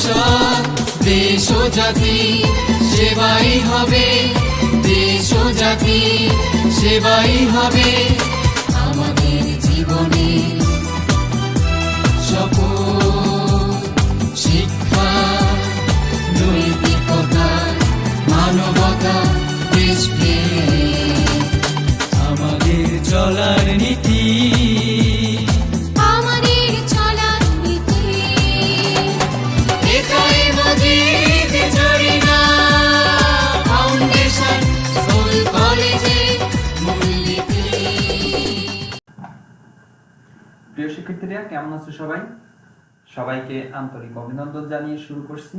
ভবিষ্যৎ দেশ ও জাতি সেবাই হবে, দেশ ও জাতি সেবাই হবে আমাদের জীবনে শপথ। শিক্ষা, নৈতিকতা, মানবতা, দেশপ্রেম আমাদের চলার নীতি, আমাদের চলার নীতি। এটাই মজিদ জরিনা ফাউন্ডেশন স্কুল কলেজের মূলনীতি। প্রিয় শিক্ষার্থীরা, কেমন আছো সবাই? সবাইকে আন্তরিক অভিনন্দন জানিয়ে শুরু করছি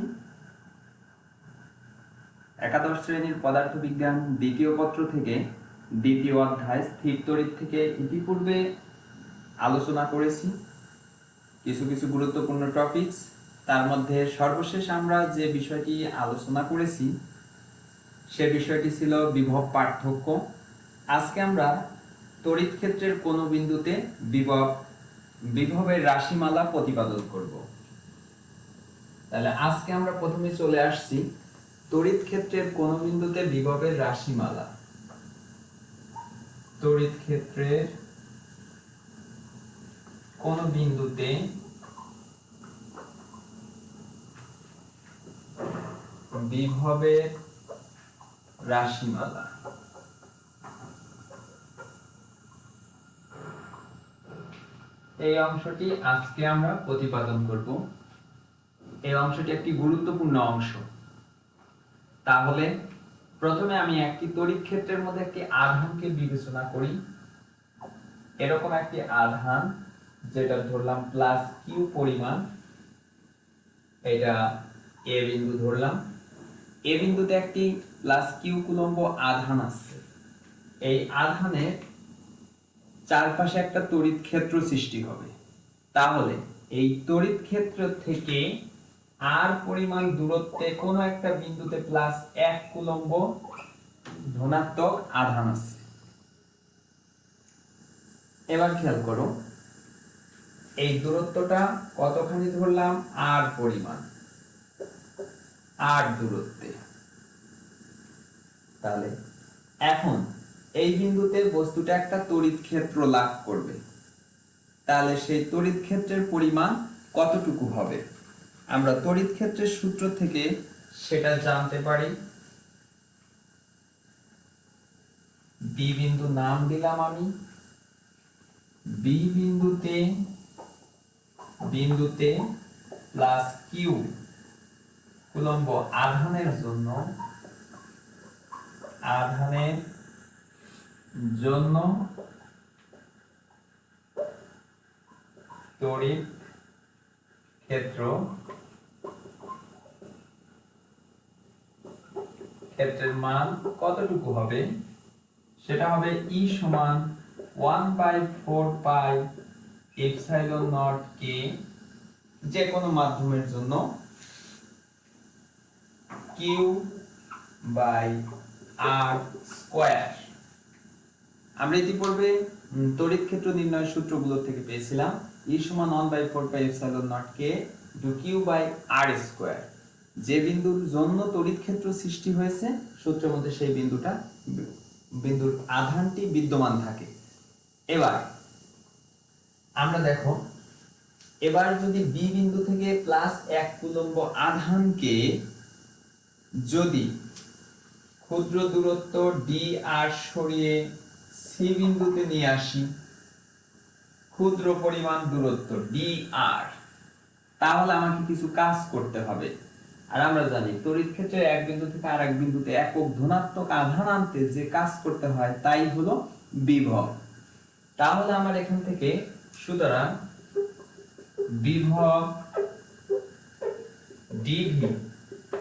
একাদশ শ্রেণীর পদার্থবিজ্ঞান দ্বিতীয় পত্র থেকে দ্বিতীয় অধ্যায় স্থির তড়িৎ থেকে ইতিপূর্বে আলোচনা করেছি কিছু কিছু গুরুত্বপূর্ণ টপিকস। তার মধ্যে সর্বশেষ আমরা যে বিষয়টি আলোচনা করেছি সে বিষয়টি ছিল বিভব পার্থক্য। আজকে আমরা তড়িৎ ক্ষেত্রের কোন বিন্দুতে বিভবের রাশিমালা প্রতিপাদন করব। তাহলে আজকে আমরা প্রথমে চলে আসছি তড়িৎ ক্ষেত্রের কোন বিন্দুতে বিভবের রাশিমালা। তড়িৎ ক্ষেত্রের কোন বিন্দুতে বিভবের রাশিমালা। এই অংশটি আজকে আমরা প্রতিপাদন করব। এই অংশটি একটি গুরুত্বপূর্ণ অংশ। তাহলে প্রথমে আমি একটি তড়িৎ ক্ষেত্রের মধ্যে একটি আধানকে বিবেচনা করি। এরকম একটি আধান যেটা ধরলাম প্লাস কিউ পরিমাণ, এটা এ বিন্দু ধরলাম। এ বিন্দুতে একটি প্লাস কিউ কুলম্ব আধান আছে। এই আধানের চারপাশে একটা তড়িৎ ক্ষেত্র সৃষ্টি হবে। তাহলে এই তড়িৎ ক্ষেত্র থেকে আর পরিমাণ দূরত্বে কোন একটা বিন্দুতে প্লাস 1 কুলম্ব ধনাত্মক আধান আছে। এবার খেয়াল করো, এই দূরত্বটা কতখানি ধরলাম? আর পরিমাণ, আর দূরত্বে। তাহলে এখন এই বিন্দুতে বস্তুটা একটা তড়িৎ ক্ষেত্র লাভ করবে। তাহলে সেই তড়িৎ ক্ষেত্রের পরিমাণ কতটুকু হবে? আমরা তড়িৎ ক্ষেত্রের সূত্র থেকে সেটা জানতে পারি। বি বিন্দু নাম দিলাম আমি। বি বিন্দুতে প্লাস কিউ কুলম্ব আধানের জন্য তড়িৎ ক্ষেত্রের মান কতটুকু হবে? সেটা হবে E সমান 1/4 পাই এপসাইলন নট কে, যে কোনো মাধ্যমের জন্য Q বাই R স্কয়ার। আমরা ইতিপূর্বে তড়িৎ ক্ষেত্র নির্ণয়ের সূত্রগুলো থেকে পেয়েছিলাম E সমান 1/4 pi epsilon naught k to Q by R square. যে বিন্দুর জন্য তড়িৎ ক্ষেত্র সৃষ্টি হয়েছে সূত্রের মধ্যে সেই বিন্দুর আধানটি বিদ্যমান থাকে। এবার আমরা দেখো, এবার যদি বি বিন্দু থেকে প্লাস 1 কুলম্ব আধানকে যদি ক্ষুদ্র দূরত্ব ডি আর সরিয়ে সি বিন্দুতে নিয়ে আসি, ক্ষুদ্র পরিমাণ দূরত্ব ডি আর, তাহলে আমাকে কিছু কাজ করতে হবে। আর আমরা জানি তড়িৎ ক্ষেত্রে এক বিন্দু থেকে আরেক বিন্দুতে একক ধনাত্মক আধান আনতে যে কাজ করতে হয় তাই হলো বিভব। তাহলে আমার এখান থেকে সুতরাং বিভব ডিভি,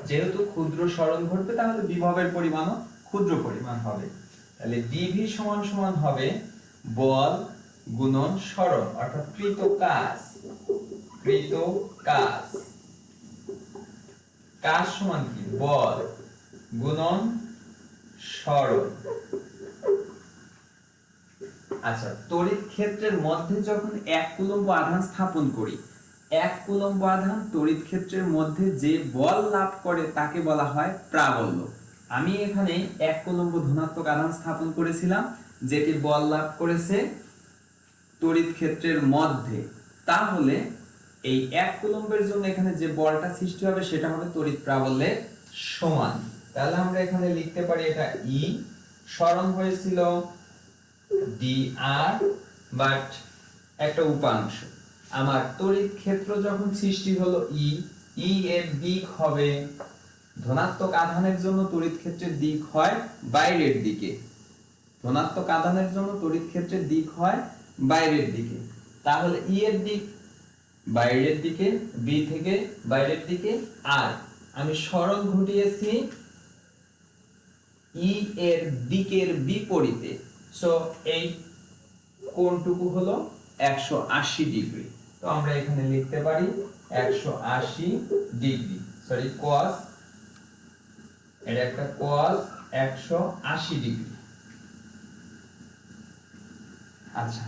যেহেতু ক্ষুদ্র সরণ ঘটবে তাহলে বিভবের পরিমাণও ক্ষুদ্র পরিমাণ হবে। তাহলে ডিভি সমান সমান হবে বল গুণন সরণ, অর্থাৎ কৃত কাজ। কাজ সমান কি? বল গুণন সরণ। আচ্ছা, তড়িৎ ক্ষেত্রের মধ্যে যখন 1 কুলম্ব আধান স্থাপন করি এক কুলম্ব আধান তড়িৎ ক্ষেত্রের মধ্যে যে বল লাভ করে তাকে বলা হয় প্রাবল্য। আমি এখানে এক কুলম্ব ধনাত্মক আধান স্থাপন করেছিলাম যেটি বল লাভ করেছে তড়িৎ ক্ষেত্রের মধ্যে, তাহলে এই এক কুলম্বের জন্য এখানে যে বলটা সৃষ্টি হবে সেটা হবে তড়িৎ প্রাবল্যের সমান। তাহলে আমরা এখানে লিখতে পারি এটা ই, সরণ হয়েছিল dr, বাট একটা উপাংশ। আমার তড়িৎ ক্ষেত্র যখন সৃষ্টি হলো ই এর দিক হবে, ধনাত্মক আধানের জন্য তড়িৎ ক্ষেত্রের দিক হয় বাইরের দিকে, ধনাত্মক আধানের জন্য তড়িৎ ক্ষেত্রের দিক হয় বাইরের দিকে। তাহলে ই এর দিক বাইরের দিকে, বি থেকে বাইরের দিকে, আর আমি সরণ ঘটিয়েছি ই এর দিকের বিপরীতে। সো এই কোণটুকু হলো 180 ডিগ্রি। তো আমরা এখানে লিখতে পারি 180 ডিগ্রি, সরি cos, এটা একটা cos 180 ডিগ্রি। আচ্ছা,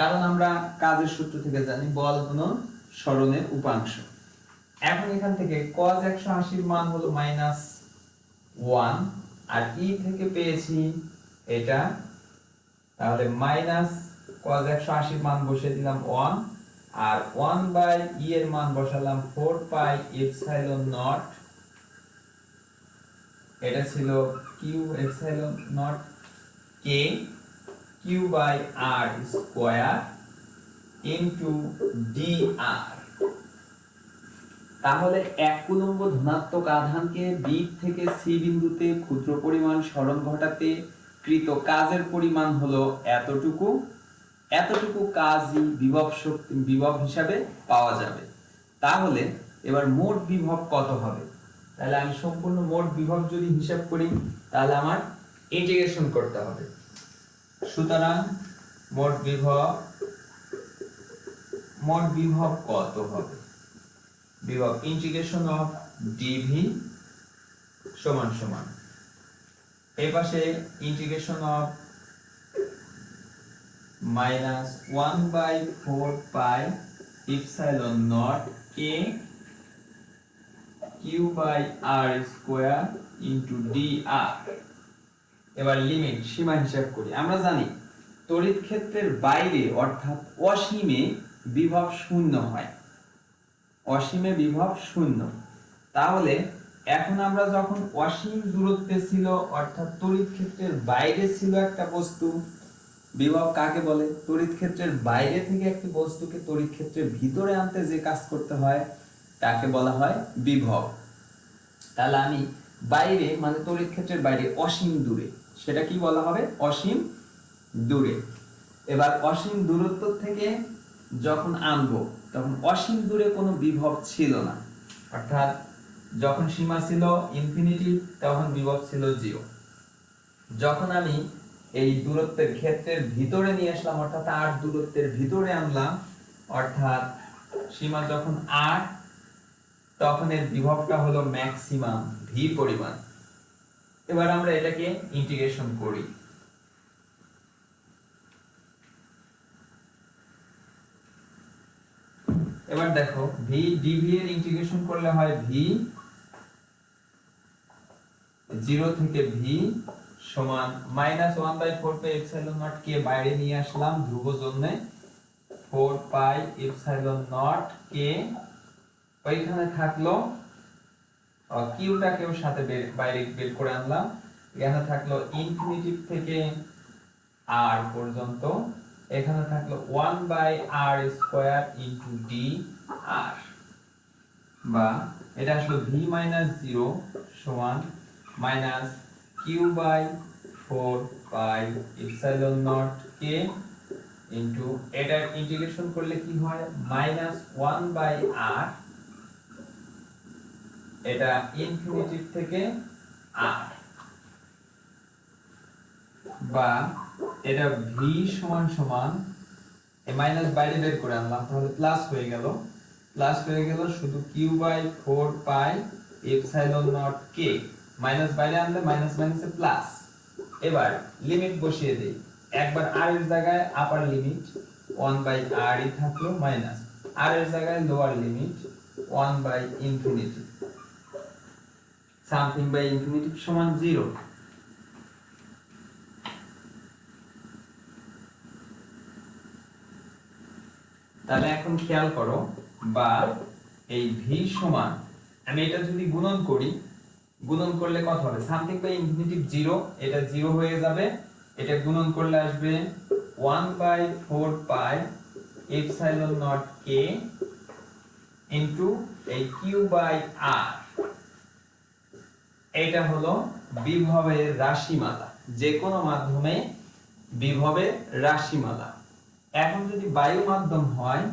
কারণ আমরা কাজের সূত্র থেকে জানি বল গুণন সরণের উপাংশ। এখন এখান থেকে cos 180 এর মান হলো -1, আর ই থেকে পেয়েছি এটা, তাহলে cos 180 এর মান বসিয়ে দিলাম 1, আর 1/e এর মান বসালাম 4 পাই এপসাইলন নট, এটা ছিল q epsilon naught k q/r square into dr। তাহলে এক কুলম্ব ধনাত্মক আধানকে বি থেকে সি বিন্দুতে ক্ষুদ্র পরিমাণ সরণ ঘটাতে কৃত কাজের পরিমাণ হলো এতটুকু, এতটুকু কাজই বিভব শক্তি, বিভব হিসাবে পাওয়া যাবে। তাহলে এবার মোট বিভব কত হবে? তাহলে আমি সম্পূর্ণ মোট বিভব যদি হিসাব করি তাহলে আমার ইন্টিগ্রেশন করতে হবে। সুতরাং মোট বিভব কত হবে? বিভব ইন্টিগ্রেশন অফ ডিভি সমান সমান এই পাশে integration of -1/4 pi epsilon naught k q/r square into dr। এবার লিমিট, সীমা হিসাব করি। আমরা জানি তড়িৎ ক্ষেত্রের বাইরে অর্থাৎ অসীমে বিভব শূন্য হয়, অসীমে বিভব শূন্য। তাহলে এখন আমরা যখন অসীম দূরত্বে ছিল অর্থাৎ তড়িৎ ক্ষেত্রের বাইরে ছিল একটা বস্তু, বিভব কাকে বলে? তড়িৎ ক্ষেত্রের বাইরে থেকে একটি বস্তুকে তড়িৎ ক্ষেত্রের ভিতরে আনতে যে কাজ করতে হয় তাকে বলা হয় বিভব। তাহলে আমি বাইরে মানে তড়িৎ ক্ষেত্রের বাইরে অসীম দূরে, সেটা কি বলা হবে? অসীম দূরে। এবার অসীম দূরত্ব থেকে যখন আনবো তখন অসীম দূরে কোনো বিভব ছিল না, অর্থাৎ যখন সীমা ছিল ইনফিনিটি তখন বিভব ছিল 0। যখন আমি এই দূরত্বের ক্ষেত্রের ভিতরে নিয়ে আসলাম অর্থাৎ r দূরত্বের ভিতরে আনলাম, অর্থাৎ সীমা যখন r, তখন এর বিভবটা হলো ম্যাক্সিমাম v পরিমাণ। এবার আমরা এটাকে ইন্টিগ্রেশন করি। এবার দেখো v dv এর ইন্টিগ্রেশন করলে হয় v 0 থেকে v সমান -1/4 পাই এপসাইলন নট k, বাইরে নিয়ে আসলাম ধ্রুব জন্য 4 পাই এপসাইলন নট k, ওইখানে থাকলো কিউটাকেও সাথে বাইরে বের করে আনলাম, এখানে থাকলো ইনফিনিটি থেকে r পর্যন্ত, এখানে থাকলো 1/r স্কয়ার ইনটু dr, বা এটা আসলে v - 0 সমান -q/4 পাই এপসাইলন নট k ইনটু, এটা ইন্টিগ্রেশন করলে কি হয় -1/r, এটা ইনফিনিটি থেকে r, বা এটা v সমান সমান এই মাইনাস বাইরে বের করে আনলাম তাহলে প্লাস হয়ে গেল, শুধু q/4 পাই এপসাইলন নট k, মাইনাস বাইরে আনলে মাইনাস মাইনাসে প্লাস। এবার লিমিট বসিয়ে দেই, একবার r এর জায়গায় আপার লিমিট 1/r ই থাকলো মাইনাস আর এর জায়গায় lower limit 1 by infinity, something by infinity সমান 0। তাহলে এখন খেয়াল করো, বা এই v সমান, আমি এটা যদি গুণন করি, গুণন করলে কত হবে? সামথিং বাই ইনফিনিটি 0, এটা 0 হয়ে যাবে। এটা গুণন করলে আসবে 1 by 4 pi epsilon naught k into এই q বাই r। এটা হলো বিভবের রাশিমালা, যে কোনো মাধ্যমে বিভবের রাশিমালা। এখন যদি বায়ু মাধ্যম হয়,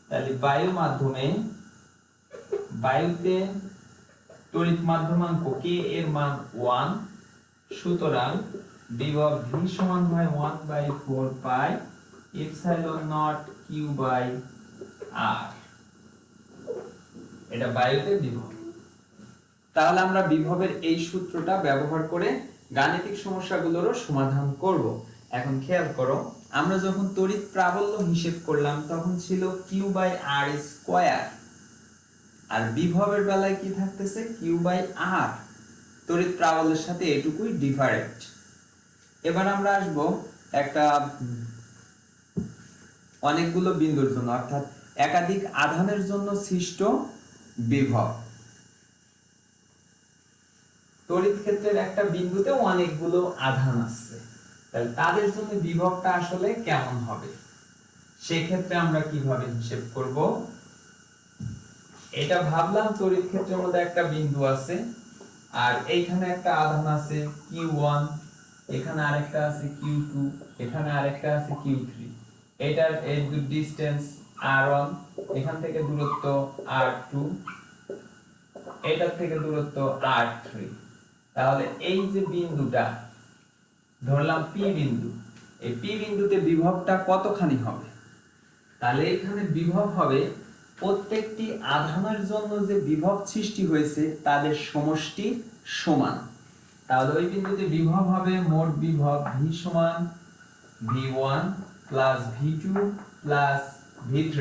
তাহলে বায়ু মাধ্যমে, বায়ুতে তড়িৎ মাধ্যমাঙ্ক k এর মান 1, সুতরাং বিভব v সমান হয় 1 by 4 pi epsilon naught q by r। এটা বায়ুতে বিভব। তাহলে আমরা বিভবের এই সূত্রটা ব্যবহার করে গাণিতিক সমস্যাগুলোরও সমাধান করব। এখন খেয়াল করো, আমরা যখন তড়িৎ প্রাবল্য হিসেব করলাম তখন ছিল q বাই r স্কয়ার, আর বিভবের বেলায় কি থাকতেছে? q by r। তড়িৎ প্রাবল্যের সাথে এটুকুই ডিফারেন্ট। এবার আমরা আসব একটা অনেকগুলো বিন্দুর জন্য, অর্থাৎ একাধিক আধানের জন্য সৃষ্ট বিভব। তড়িৎ ক্ষেত্রের একটা বিন্দুতে অনেকগুলো আধান আছে, তাহলে তাদের জন্য বিভবটা আসলে কেমন হবে, সেই ক্ষেত্রে আমরা কিভাবে হিসাব করব? এটা ভাবলাম তড়িৎ ক্ষেত্রের মধ্যে একটা বিন্দু আছে, আর এইখানে একটা আধান আছে q1, এখানে আরেকটা আছে q2, এখানে আরেকটা আছে q3। এটার এই ডিসটেন্স r1, এখান থেকে দূরত্ব r2, এটার থেকে দূরত্ব r3। তাহলে এই যে বিন্দুটা ধরলাম p বিন্দু, এই p বিন্দুতে বিভবটা কতখানি হবে? তাহলে এখানে বিভব হবে প্রত্যেকটি আধানের জন্য যে বিভব সৃষ্টি হয়েছে তাদের সমষ্টি সমান। তাহলে ওই বিন্দুতে বিভব হবে মোট বিভব v সমান v1 plus v2 plus v3।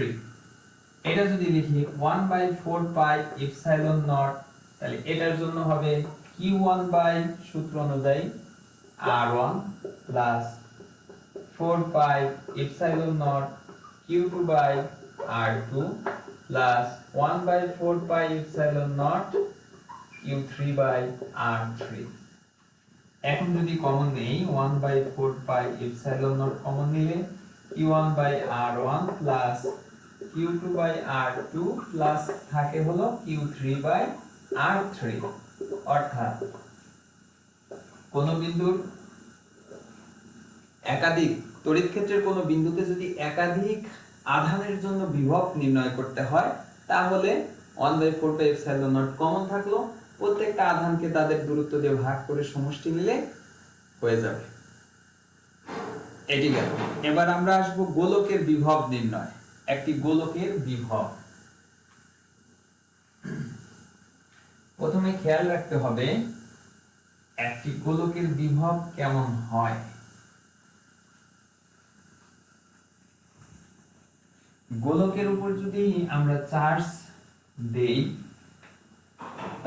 এটা যদি লিখি 1 বাই 4 পাই এপসাইলন নট, তাহলে এটার জন্য হবে q1 বাই সূত্র অনুযায়ী r1 plus 4 pi epsilon naught q2 by r2 plus 1 by 4 pi epsilon naught q3 by r3। এখন যদি কমন নেই, 1 by 4 pi epsilon naught common নিলে q1 by r1 plus q2 by r2 plus থাকে হলো q3 by r3। অর্থাৎ কোন বিন্দুর একাধিক, তড়িৎ ক্ষেত্রের কোন বিন্দুতে যদি একাধিক আধানের জন্য বিভব নির্ণয় করতে হয়, তাহলে 1 by 4 pi epsilon naught common থাকলো, প্রত্যেকটা আধানকে তাদের দূরত্ব দিয়ে ভাগ করে সমষ্টি নিলে হয়ে যাবে। এটি গেল। এবার আমরা আসব গোলকের বিভব নির্ণয়। একটি গোলকের বিভব প্রথমে খেয়াল রাখতে হবে একটি গোলকের বিভব কেমন হয়। গোলকের উপর যদি আমরা চার্জ দেই,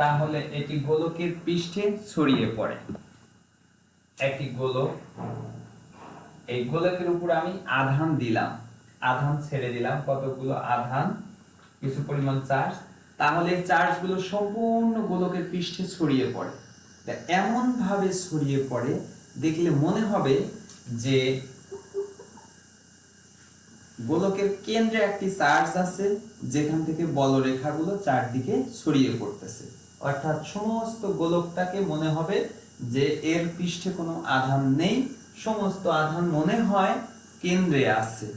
তাহলে এটি গোলকের পৃষ্ঠে ছড়িয়ে পড়ে। একটি গোলক, এই গোলকের উপর আমি আধান দিলাম, আধান ছেড়ে দিলাম, কতগুলো আধান, কিছু পরিমাণ চার্জ, তাহলে চার্জগুলো সম্পূর্ণ গোলকের পৃষ্ঠে ছড়িয়ে পড়ে। এমন ভাবে ছড়িয়ে পড়ে দেখলে মনে হবে যে গোলকের কেন্দ্রে একটি চার্জ আছে, যেখান থেকে বলরেখাগুলো চারদিকে ছড়িয়ে পড়তেছে। অর্থাৎ সমস্ত গোলকটাকে মনে হবে যে এর পৃষ্ঠে কোনো আধান নেই, সমস্ত আধান মনে হয় কেন্দ্রে আছে।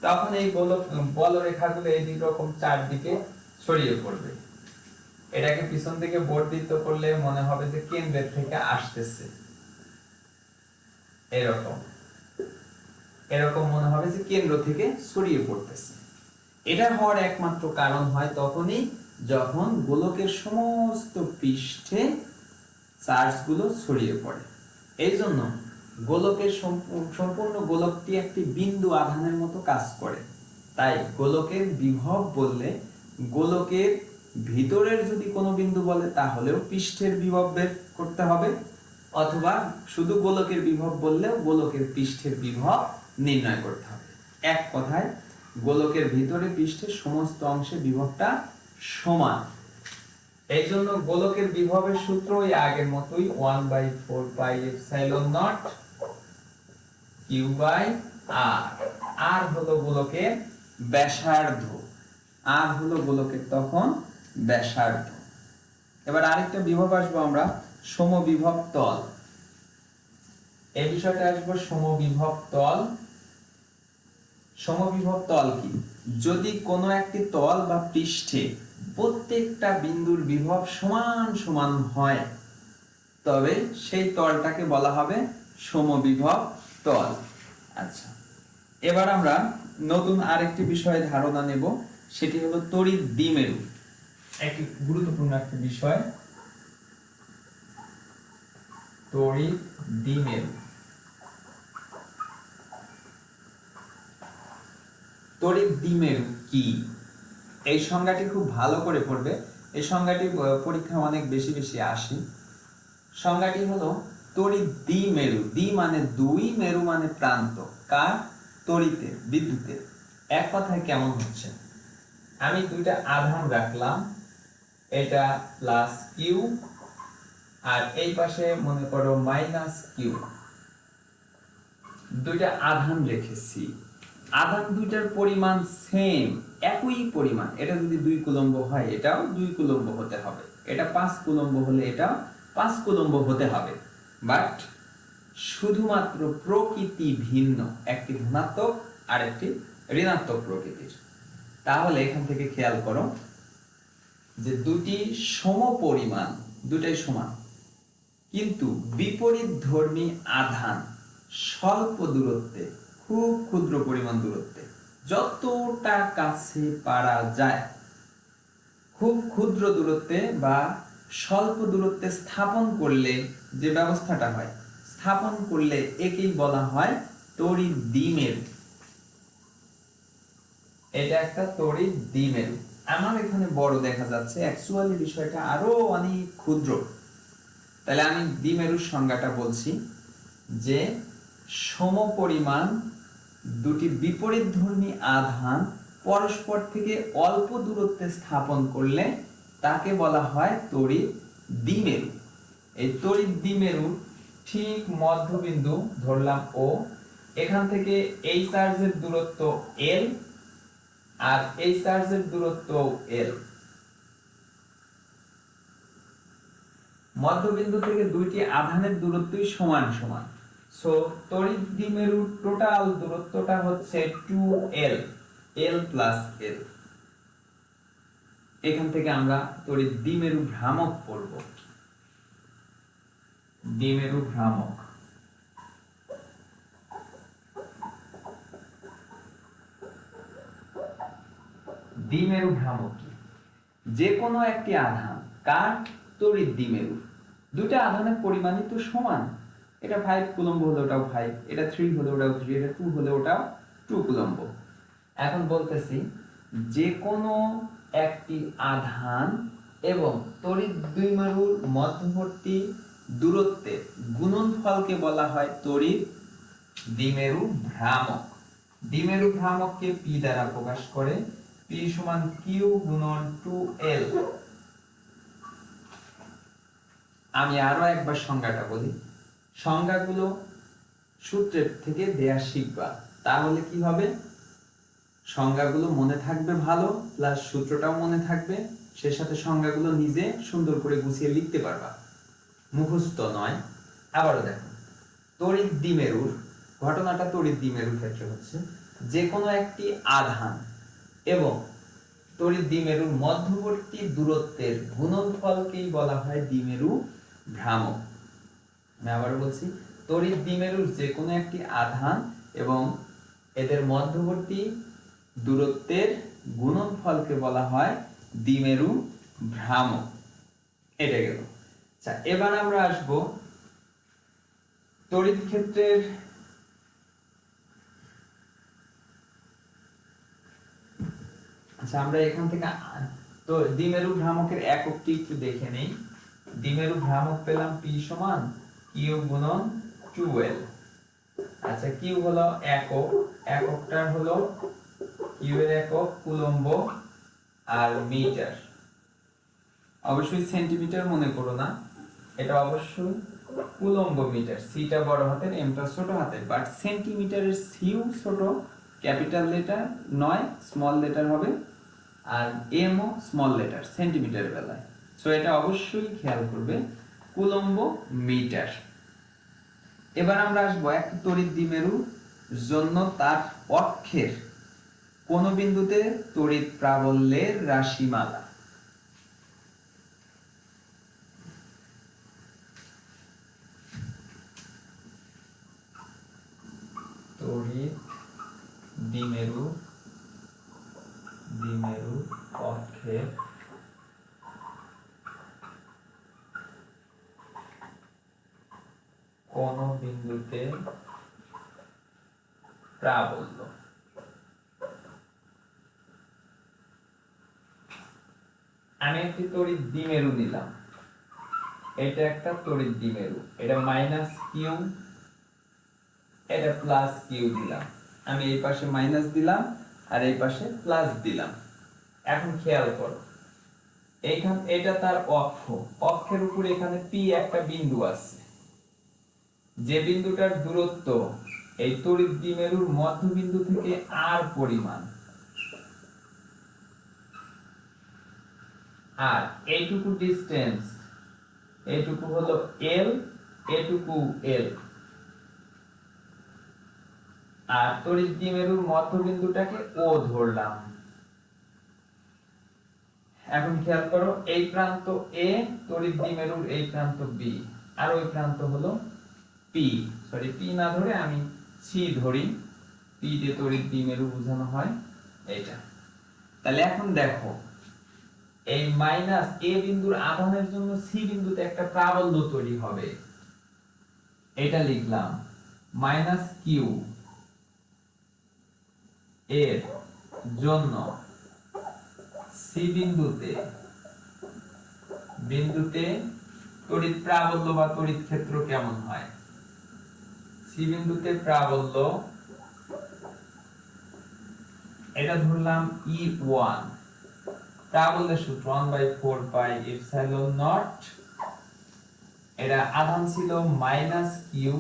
তখন এই গোলক বলরেখাগুলো এই দুই রকম চারদিকে ছড়িয়ে পড়বে। এটাকে পিছন থেকে বর্ধিত করলে মনে হবে যে কেন্দ্রের থেকে আসতেছে, এরকম এরকম মনে হবে যে কেন্দ্র থেকে ছড়িয়ে পড়তেছে। এটা হওয়ার একমাত্র কারণ হয় তখনই যখন গোলকের সমস্ত পৃষ্ঠে চার্জগুলো ছড়িয়ে পড়ে। এই জন্য গোলকের সম্পূর্ণ গোলকটি একটি বিন্দু আধানের মতো কাজ করে। তাই গোলকের বিভব বললে গোলকের ভিতরের যদি কোনো বিন্দু বলে তাহলেও পৃষ্ঠের বিভব বের করতে হবে, অথবা শুধু গোলকের বিভব বললেও গোলকের পৃষ্ঠের বিভব নির্ণয় করতে হবে। এক কথায় গোলকের ভিতরে পৃষ্ঠের সমস্ত অংশে বিভবটা সমান। এই জন্য গোলকের বিভবের সূত্র ওই আগের মতোই 1/4πε0 q/r। আর হলো গোলকের ব্যাসার্ধ, আর হলো গোলকের তখন ব্যাসার্ধ। এবার আরেকটা বিভব আসবো আমরা, সমবিভব তল। এই বিষয়টা আসবো সমবিভব তল। সমবিভব তল কি? যদি কোনো একটি তল বা পৃষ্ঠে প্রত্যেকটা বিন্দুর বিভব সমান সমান হয় তবে সেই তলটাকে বলা হবে সমবিভব তল। আচ্ছা, এবার আমরা নতুন আরেকটি বিষয়ে ধারণা নেব, সেটি হলো তড়িৎ দ্বিমেরু। একটি গুরুত্বপূর্ণ একটি বিষয়, তড়িৎ দ্বিমেরু। তড়িৎ দ্বিমেরু কি? এই সংজ্ঞাটি খুব ভালো করে পড়বে, এই সংজ্ঞাটি পরীক্ষায় অনেক বেশি বেশি আসে। সংজ্ঞাটি হলো তড়িৎ দ্বিমেরু। দ্বি মানে দুই, মেরু মানে প্রান্ত। কার? তড়িতের, বিদ্যুতের। এক কথায় কেমন হচ্ছে, আমি দুইটা আধান রাখলাম, এটা প্লাস কিউ আর এই পাশে মনে করো মাইনাস কিউ। দুইটা আধান রেখেছি, আধান দুইটার পরিমাণ সেম, একই পরিমাণ। এটা যদি 2 কুলম্ব হয় এটাও 2 কুলম্ব হতে হবে, এটা 5 কুলম্ব হলে এটাও 5 কুলম্ব হতে হবে। বাট শুধুমাত্র প্রকৃতি ভিন্ন, একটি ধনাত্মক আর একটি ঋণাত্মক প্রকৃতির। তাহলে এখান থেকে খেয়াল করো যে দুটি সমপরিমাণ, দুটাই সমান, কিন্তু বিপরীতধর্মী আধান স্বল্প দূরত্বে, খুব ক্ষুদ্র পরিমাণ দূরত্বে, যতটা কাছে পারা যায়, খুব ক্ষুদ্র দূরত্বে বা স্বল্প দূরত্বে স্থাপন করলে যে ব্যবস্থাটা হয়, স্থাপন করলে একেই বলা হয় তড়িৎ দ্বিমেরু। এটা একটা তড়িৎ দ্বিমেরু। আমার এখানে বড় দেখা যাচ্ছে, অ্যাকচুয়ালি বিষয়টা আরো অনেক ক্ষুদ্র। তাহলে আমি দ্বিমেরুর সংজ্ঞাটা বলছি যে সমপরিমাণ দুটি বিপরীতধর্মী আধান পরস্পর থেকে অল্প দূরত্বে স্থাপন করলে তাকে বলা হয় তড়িৎ দ্বিমেরু। এই তড়িৎ দ্বিমেরু ঠিক মধ্যবিন্দু ধরলাম ও, এখান থেকে এই চার্জের দূরত্ব L আর এই চার্জের দূরত্ব L। মধ্যবিন্দু থেকে দুইটি আধানের দূরত্বই সমান সমান। সো তড়িৎ দ্বিমেরুর টোটাল দূরত্বটা হচ্ছে 2L, L প্লাস L। এখান থেকে আমরা তড়িৎ দ্বিমেরু ভ্রামক পড়ব। দ্বিমেরু ভ্রামক, দ্বিমেরু ভ্রামক কি? যে কোনো একটি আধান, কার? তড়িৎ দ্বিমেরু। দুটা আধানের পরিমাণই তো সমান, এটা 5 কুলম্ব হলে ওটাও 5, এটা 3 হলে ওটাও 3, এটা 2 হলে ওটাও 2 কুলম্ব। এখন বলতেছি যে কোনো একটি আধান এবং তড়িৎ দ্বিমেরুর মধ্যবর্তী দূরত্বের গুণনফলকে বলা হয় তড়িৎ দ্বিমেরু ভ্রামক। দ্বিমেরু ভ্রামককে P দ্বারা প্রকাশ করে, P সমান Q গুণন 2L। আমি আরো একবার সংজ্ঞাটা বলি, সংজ্ঞাগুলো সূত্রের থেকে দেয়া শিখবা, তাহলে কি হবে, সংজ্ঞাগুলো মনে থাকবে ভালো, প্লাস সূত্রটাও মনে থাকবে, সে সাথে সংজ্ঞাগুলো নিজে সুন্দর করে গুছিয়ে লিখতে পারবা, মুখস্থ নয়। আবারও দেখো, তড়িৎ দ্বিমেরুর ঘটনাটা তড়িৎ দ্বিমেরুর ক্ষেত্রে হচ্ছে যে কোনো একটি আধান এবং তড়িৎ দ্বিমেরুর মধ্যবর্তী দূরত্বের গুণনফলকেই বলা হয় দ্বিমেরু ভ্রামক। আমি আবার বলছি, তড়িৎ দ্বিমেরুর যে কোনো একটি আধান এবং এদের মধ্যবর্তী দূরত্বের গুণনফলকে বলা হয় দ্বিমেরু ভ্রামক। এটা গেল। আচ্ছা, এবার আমরা আসব তড়িৎ ক্ষেত্রের আচ্ছা আমরা এখান থেকে তো দ্বিমেরু ভ্রামকের এককটি একটু দেখে নেই। দ্বিমেরু ভ্রামক পেলাম p সমান q গুণন 2l। আচ্ছা q হলো একক, এককটার হলো q এর একক কুলম্ব আর মিটার। অবশ্যই সেন্টিমিটার মনে করো না, এটা অবশ্যই কুলম্ব মিটার। সিটা বড় হাতের, এমটা ছোট হাতের, বাট সেন্টিমিটারের সিও ছোট, ক্যাপিটাল লেটার নয়, স্মল লেটার হবে, আর এম ও স্মল লেটার সেন্টিমিটারের বেলায়। সো এটা অবশ্যই খেয়াল করবে, কুলম্ব মিটার। এবার আমরা আসবো একটা তড়িৎ দ্বিমেরুর জন্য তার অক্ষের কোন বিন্দুতে তড়িৎ প্রাবল্যের রাশিমালা। তড়িৎ দ্বিমেরু অক্ষের কোন বিন্দুতে প্রাবল্য। আমি একটি তড়িৎ দ্বিমেরু নিলাম, এটা একটা তড়িৎ দ্বিমেরু, এটা মাইনাস কিউ, এটা প্লাস কিউ দিলাম। আমি এই পাশে মাইনাস দিলাম আর এই পাশে প্লাস দিলাম। এখন খেয়াল করো, এটা তার অক্ষ, অক্ষের উপরে এখানে পি একটা বিন্দু আছে, যে বিন্দুটার দূরত্ব এই তড়িৎ দ্বিমেরুর মধ্যবিন্দু থেকে আর পরিমাণ, আর এইটুকু ডিসটেন্স, এইটুকু হলো এল, এটুকু এল, আর তড়িৎ দ্বিমেরুর মধ্যবিন্দুটাকে ও ধরলাম। এখন খেয়াল করো, এই প্রান্ত এ, তড়িৎ দ্বিমেরুর এই প্রান্ত বি, আর ওই প্রান্ত হলো পি, সরি পি না ধরে আমি সি ধরি, পি দিয়ে তড়িৎ দ্বিমেরু বোঝানো হয় এটা। তাহলে এখন দেখো, এই মাইনাস এ বিন্দুর আধানের জন্য সি বিন্দুতে একটা প্রাবল্য তৈরি হবে, এটা লিখলাম মাইনাস কিউ এর জন্য সি বিন্দুতে তড়িৎ প্রাবল্য বা তড়িৎ ক্ষেত্র কেমন হয়। সি বিন্দুতে প্রাবল্য, এটা ধরলাম E1, প্রাবল্যের সূত্র 1/4 পাই এপসাইলন নট, এটা আধান ছিল মাইনাস কিউ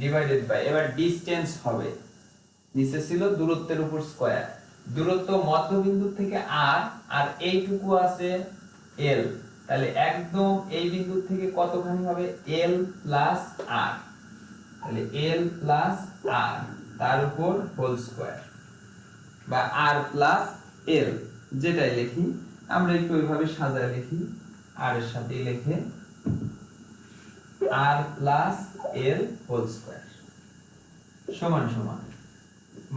ডিভাইডেড বাই, এবার ডিসটেন্স হবে, নিচে ছিল দূরত্বের উপর স্কয়ার, দূরত্ব মধ্যবিন্দু থেকে আর, আর এইটুকু আছে এল, তাহলে একদম এই বিন্দু থেকে কতখানি হবে এল প্লাস আর, তাহলে এল প্লাস আর তার উপর হোল স্কয়ার, বা আর প্লাস এল, যেটাই লিখি আমরা একটু ওইভাবে সাজায় লিখি, আর এর সাথে লিখে R plus L whole square সমান সমান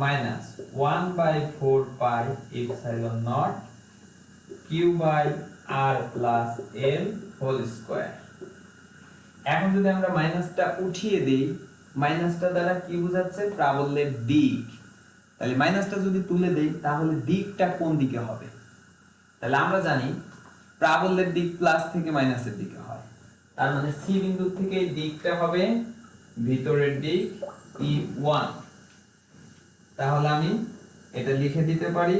minus 1/4 pi epsilon naught Q by R plus L whole square. এখন যদি আমরা মাইনাসটা উঠিয়ে দেই, মাইনাসটা দ্বারা কি বোঝাচ্ছে, প্রাবল্যের দিক। তাহলে মাইনাসটা যদি তুলে দেই তাহলে দিকটা কোন দিকে হবে, তাহলে আমরা জানি প্রাবল্যের দিক প্লাস থেকে মাইনাসের দিকে হয়, তার মানে সি বিন্দু থেকে এই দিকটা হবে ভিতরের দিক E1। তাহলে আমি এটা লিখে দিতে পারি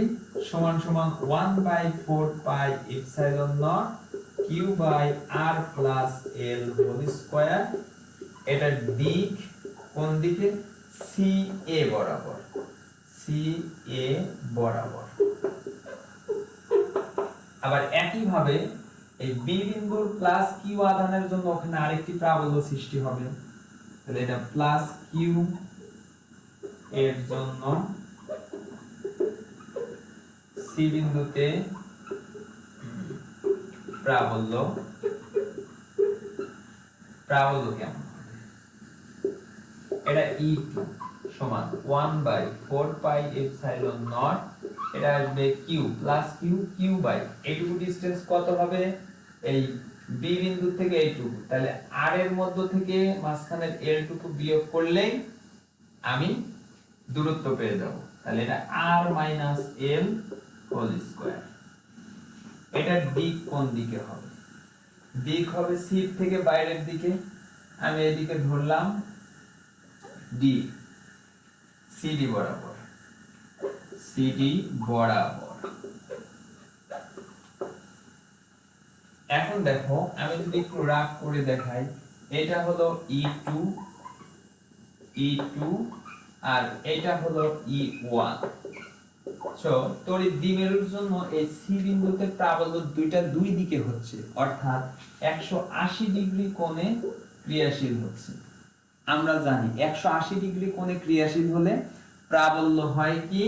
সমান সমান 1/4 pi epsilon naught Q by R plus L whole square. এটার দিক কোন দিকে, সি এ বরাবর, সি এ বরাবর। আবার একই ভাবে এই বি বিন্দুর প্লাস কিউ আধানের জন্য ওখানে আরেকটি প্রাবল্য সৃষ্টি হবে, তাহলে এটা প্লাস কিউ এর জন্য সি বিন্দুতে প্রাবল্য কেমন হবে, এটা E2 সমান 1/4 পাই এপসাইলন নট, এটা আসবে কিউ প্লাস কিউ বাই এইটুকু ডিসটেন্স কত হবে, এই বি বিন্দু থেকে এইটুকু, তাহলে আর এর মধ্য থেকে মাঝখানের এল টুকু বিয়োগ করলেই আমি দূরত্ব পেয়ে যাব। তাহলে এটা r minus l whole square. এটার দিক কোন দিকে হবে? দিক হবে সি থেকে বাইরের দিকে। আমি এদিকে ধরলাম ডি, সিডি বরাবর, সিডি বরাবর। এখন দেখো আমি যদি একটু রাফ করে দেখাই, এটা হলো E2, E2 আর এটা হলো E1। সো তড়িৎ দ্বিমেরুর জন্য এই সি বিন্দুতে প্রাবল্য দুইটা দুই দিকে হচ্ছে, অর্থাৎ 180 ডিগ্রি কোণে ক্রিয়াশীল হচ্ছে। আমরা জানি 180 ডিগ্রি কোণে ক্রিয়াশীল হলে প্রাবল্য হয় কি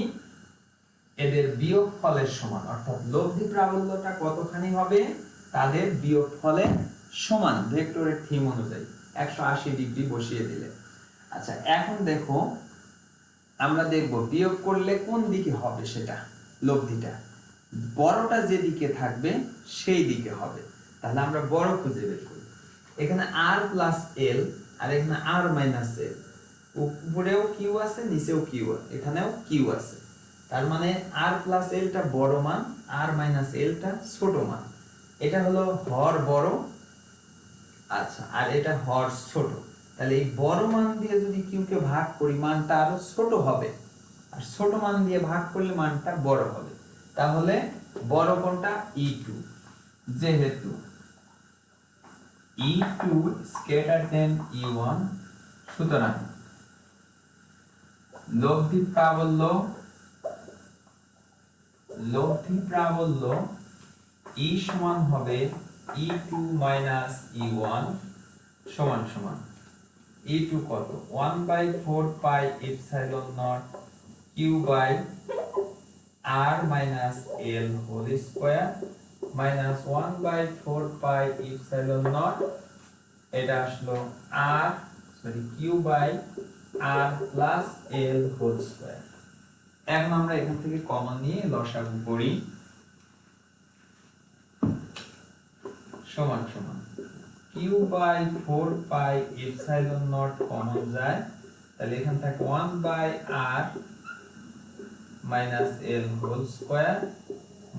এদের বিয়োগফলের সমান, অর্থাৎ লব্ধি প্রাবল্যটা কতখানি হবে তাদের বিয়োগফলের সমান ভেক্টরের থিম অনুযায়ী 180 ডিগ্রি বসিয়ে দিলে। আচ্ছা এখন দেখো আমরা দেখব বিয়োগ করলে কোন দিকে হবে, সেটা লব্ধিটা বড়টা যে দিকে থাকবে সেই দিকে হবে। তাহলে আমরা বড় খুঁজে বের করি। এখানে r প্লাস l আর এখানে r মাইনাস l, উপরেও কিউ আছে নিচেও কিউ, এখানেও কিউ আছে। তার মানে r প্লাস l টা বড় মান, r মাইনাস l টা ছোট মান। এটা হলো হর বড়, আচ্ছা আর এটা হর ছোট। তাহলে এই বড় মান দিয়ে যদি কিউ কে ভাগ করি মানটা আরো ছোট হবে, আর ছোট মান দিয়ে ভাগ করলে মানটা বড় হবে। তাহলে বড় কোনটা? E2। যেহেতু E2 is greater than E1, সুতরাং লব্ধি প্রাবল্য E সমান হবে E2 মাইনাস E1 সমান সমান E2 কত? 1/4 pi epsilon naught Q by R minus L whole square minus 1/4 pi epsilon naught, এটা আসলো Q by R plus L whole square. এখন আমরা এখান থেকে কমন নিয়ে লসাগু করি। সমান সমান Q by 4 pi epsilon naught common যায়, তাহলে এখান থেকে 1 by R minus L whole square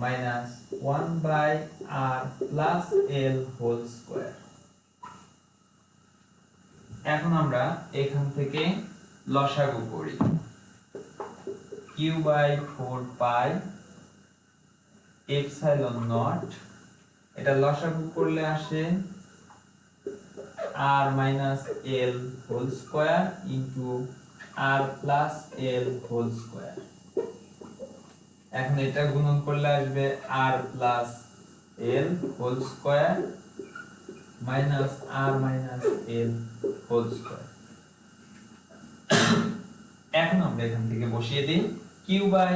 minus 1 by R plus L whole square. এখন আমরা এখান থেকে লসাগু করি। Q by 4 pi epsilon naught, এটা লসাগু করলে আসে R minus L whole square into R plus L whole square. এখন এটা গুণন করলে আসবে R plus L whole square minus R minus L whole square. এখন আমরা এখান থেকে বসিয়ে দিই Q by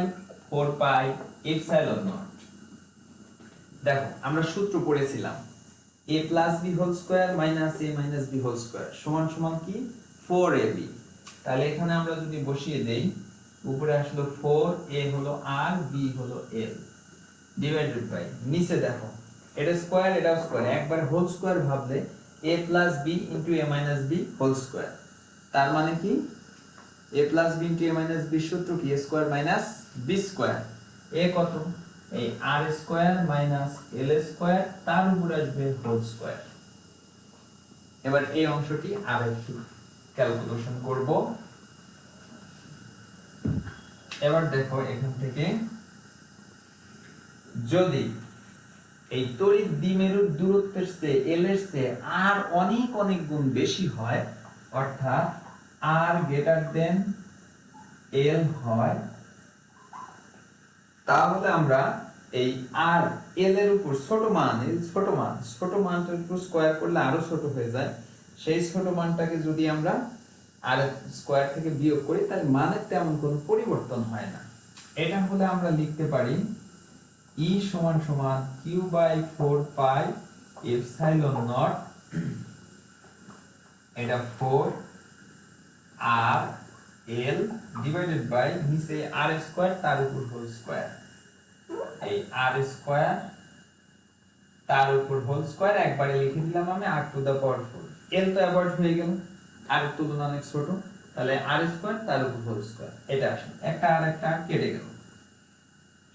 4 pi epsilon naught. দেখো আমরা সূত্র পড়েছিলাম a plus b whole square minus a minus b whole square সমান সমান কি 4ab। তাহলে এখানে আমরা যদি বসিয়ে দেই, উপরে আসলো 4, a হলো r, b হলো l ডিভাইডেড বাই নিচে দেখো এটা স্কয়ার এটা স্কয়ার, একবার হোল স্কয়ার ভাবলে a plus b into a minus b whole square. তার মানে কি a plus b into a minus b সূত্র কি a square minus b square. a কত? এই r square minus l square, তার উপর আসবে হোল স্কয়ার। এবার এই অংশটি আরেকটু ক্যালকুলেশন করব। এবার দেখো এখান থেকে যদি এই তড়িৎ দ্বিমেরুর দূরত্বের চেয়ে l এর চেয়ে r অনেক অনেক গুণ বেশি হয়, অর্থাৎ r গ্রেটার দেন l হয়, তাহলে আমরা এই r l এর উপর ছোট মানটার উপর স্কয়ার করলে আরো ছোট হয়ে যায়, সেই ছোট মানটাকে যদি আমরা r স্কয়ার থেকে বিয়োগ করি তাহলে মানের তেমন কোনো পরিবর্তন হয় না। এটা হলে আমরা লিখতে পারি E সমান সমান Q by 4 pi epsilon naught, এটা 4 R L ডিভাইডেড বাই নিচে R স্কয়ার তার উপর হোল স্কয়ার, এই R স্কয়ার তার উপর হোল স্কয়ার একবারে লিখে দিলাম আমি R to the power 4। L তো অ্যাভয়েড হয়ে গেল, R এর তুলনায় অনেক ছোট, তাহলে আর স্কয়ার তার উপর হোল স্কয়ার, এটা আসে, একটা আর একটা কেটে গেল,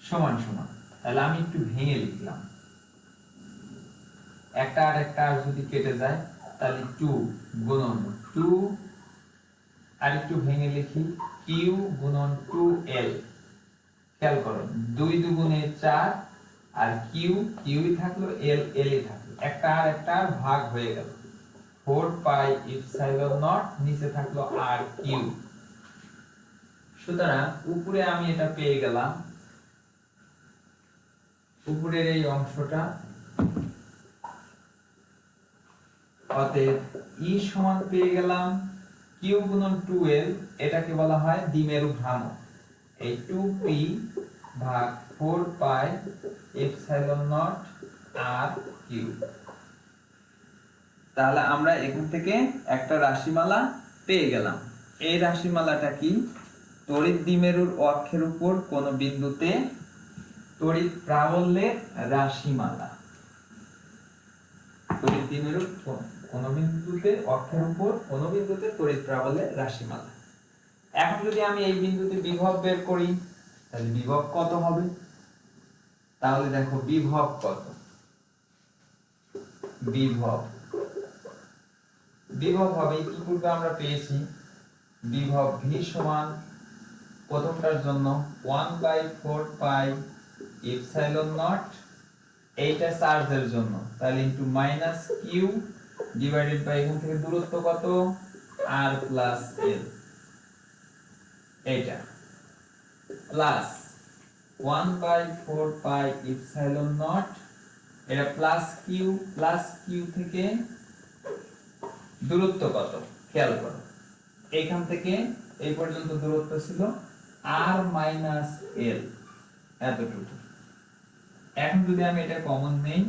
সমান সমান। তাহলে আমি একটু ভেঙে লিখলাম, একটা আর একটা আর যদি কেটে যায় তাহলে 2 গুণন 2, আর একটু ভেঙে লিখি কিউ গুণন 2l। খেয়াল করো 2 দুগুণে 4, আর কিউ কিউই থাকলো, এল এলই থাকলো, একটা আর একটা আর ভাগ হয়ে গেল, 4 পাই ইপসাইলন নট, নিচে থাকলো আর কিউ। সুতরাং উপরে আমি এটা পেয়ে গেলাম, উপরের এই অংশটা, অতএব ই সমান পেয়ে গেলাম কিউ গুণন 2l, এটাকে বলা হয় দ্বিমেরু ভ্রামক। এই 2p ভাগ 4 পাই এপসাইলন নট আর কিউ। তাহলে আমরা এখান থেকে একটা রাশিমালা পেয়ে গেলাম। এই রাশিমালাটা কি? তড়িৎ দ্বিমেরুর অক্ষের উপর কোন বিন্দুতে তড়িৎ প্রাবল্যের রাশিমালা। তড়িৎ দ্বিমেরুর কোন বিন্দুতে অক্ষের উপর কোন বিন্দুতে তড়িৎ প্রাবল্যের রাশিমালা। এখন যদি আমি এই বিন্দুতে বিভব বের করি তাহলে বিভব কত হবে? তাহলে দেখো বিভব কত, বিভব হবে ইতিপূর্বে আমরা পেয়েছি বিভব v সমান প্রথমটার জন্য 1/4 পাই ইপসাইলন নট, এইটা চার্জের জন্য, তাহলে into minus Q divided by এখান থেকে দূরত্ব কত r প্লাস l, এইটা প্লাস 1/4 পাই ইপসাইলন নট, এটা প্লাস কিউ থেকে দূরত্ব কত খেয়াল করো, এখান থেকে এই পর্যন্ত দূরত্ব ছিল r মাইনাস l, এতটুকু। এখন যদি আমি এটা কমন নেই,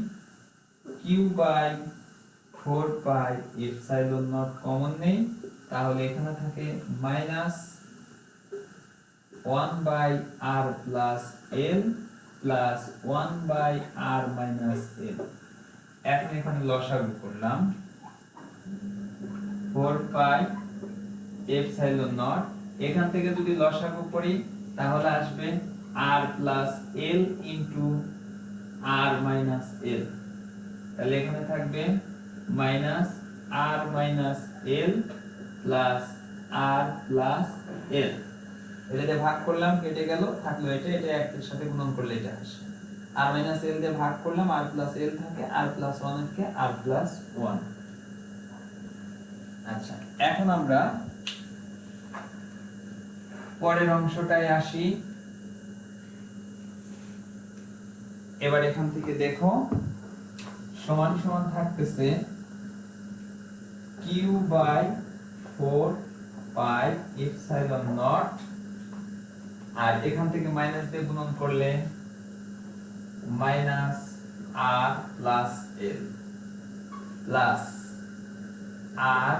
q by 4 pi epsilon naught common নেই, তাহলে এখানে থাকে minus 1 by r plus l plus 1 by r minus l। এখন এখানে লসাগু করলাম 4 পাই এপসাইলন নট, এখান থেকে যদি লসাগু করি তাহলে আসবে r plus l into r minus l, তাহলে এখানে থাকবে minus r minus l plus r plus l। এটাতে ভাগ করলাম কেটে গেল, থাকলো এটা, এটা এর সাথে গুণন করলে এটা আসে, r মাইনাস l দিয়ে ভাগ করলাম, r প্লাস l থাকে, r প্লাস 1 থেকে r প্লাস 1। আচ্ছা, এখন আমরা পরের অংশটায় আসি। এবার এখান থেকে দেখো সমান সমান থাকতেছে q by 4 pi epsilon naught, আর এখান থেকে মাইনাস দিয়ে গুণন করলে minus r plus l plus r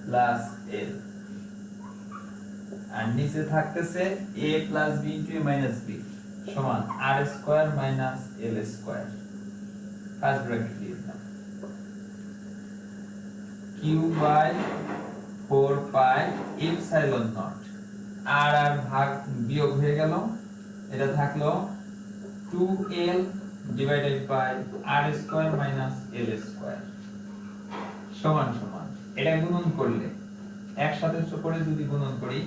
plus l, আর নিচে থাকতেছে a plus b into a minus b সমান r square minus l square. First bracket দিয়ে দিলাম q by 4 pi epsilon naught, আর আর ভাগ বিয়োগ হয়ে গেল, এটা থাকলো 2l divided by r square minus l square সমান সমান, এটা গুণন করলে একসাথে করে যদি গুণন করি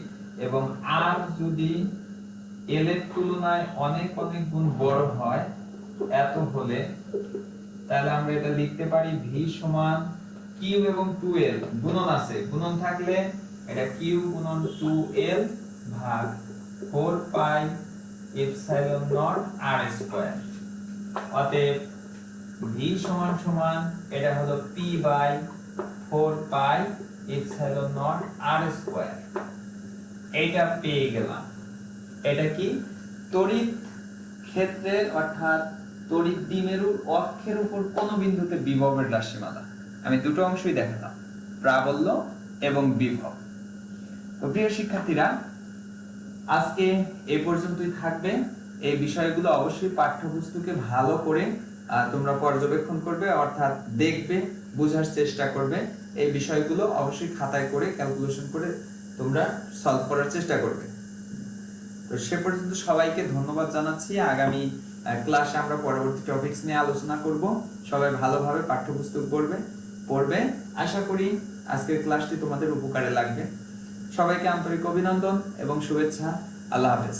এবং r যদি l এর তুলনায় অনেক অনেক গুণ বড় হয় এত হলে, তাহলে আমরা এটা লিখতে পারি v সমান q এবং 2l গুণন আছে, গুণন থাকলে এটা q গুণন 2l ভাগ 4 pi epsilon naught r square. অতএব v সমান সমান এটা হলো p by 4 pi epsilon naught r square. এটা পেয়ে গেলাম। এটা কি? তড়িৎ ক্ষেত্রের অর্থাৎ তড়িৎ দ্বিমেরুর অক্ষের উপর কোন বিন্দুতে বিভবের রাশিমালা। আমি দুটো অংশই দেখালাম, প্রাবল্য এবং বিভব। তো প্রিয় শিক্ষার্থীরা, আজকে এই পর্যন্তই থাকবে। এই বিষয়গুলো অবশ্যই পাঠ্যপুস্তকে ভালো করে তোমরা পর্যবেক্ষণ করবে, অর্থাৎ দেখবে, বোঝার চেষ্টা করবে। এই বিষয়গুলো অবশ্যই খাতায় করে ক্যালকুলেশন করে তোমরা সলভ করার চেষ্টা করবে। তো সে পর্যন্ত সবাইকে ধন্যবাদ জানাচ্ছি। আগামী ক্লাসে আমরা পরবর্তী টপিকস নিয়ে আলোচনা করব। সবাই ভালোভাবে পাঠ্যপুস্তক পড়বে। আশা করি আজকের ক্লাসটি তোমাদের উপকারে লাগবে। সবাইকে আন্তরিক অভিনন্দন এবং শুভেচ্ছা। আল্লাহ হাফেজ।